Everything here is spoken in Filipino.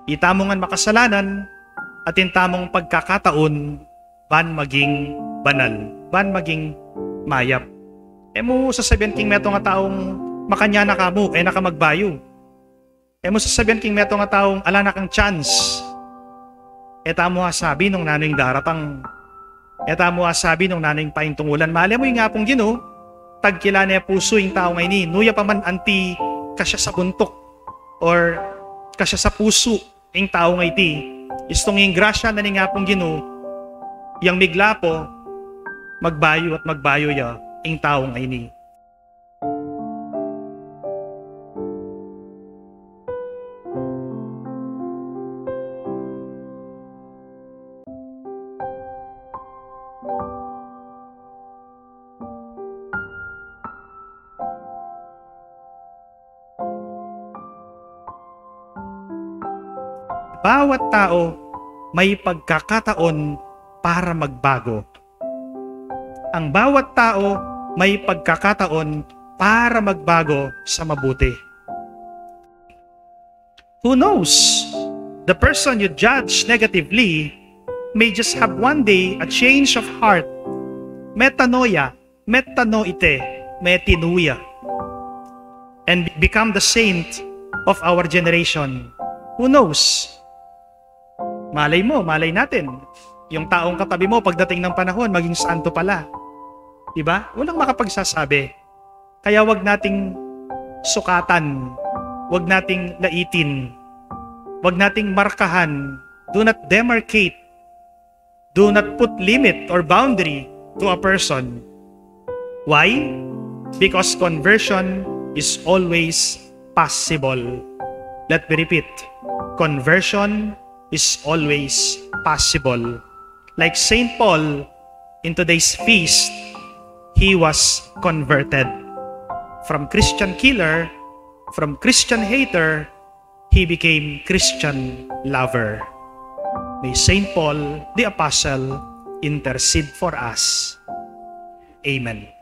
itamongan makasalanan, at intamong pagkakataon, ban maging banal, ban maging mayap. Mo sasabihan king meto nga taong makanya na kamo, nakamagbayo. Mo sasabihan king meto nga taong ala na kang chance. Tamo sabi nung nanoy daratang. Tamo sabi nung nanoy paintungulan. Mali mo yung nga pong Ginoo, tagkila niya puso yung tao ngayon ni. Nuya pa man anti kasya sa buntok or kasya sa puso yung tao ngayon ti. Istong yung grasya na ni nga pong Ginoo, yung migla po, magbayo at magbayo ya yung tao ngayon ni. Bawat tao may pagkakataon para magbago. Ang bawat tao may pagkakataon para magbago sa mabuti. Who knows? The person you judge negatively may just have one day a change of heart. Metanoia, metanoite, metinuia, and become the saint of our generation. Who knows? Malay mo, malay natin. Yung taong katabi mo pagdating ng panahon, maging santo pala. Diba? Walang makapagsasabi. Kaya wag nating sukatan. Wag nating laitin. Wag nating markahan. Do not demarcate. Do not put limit or boundary to a person. Why? Because conversion is always possible. Let me repeat. Conversion is always possible. Like Saint Paul, in today's feast, he was converted. From Christian killer, from Christian hater, he became Christian lover. May Saint Paul, the Apostle, intercede for us. Amen.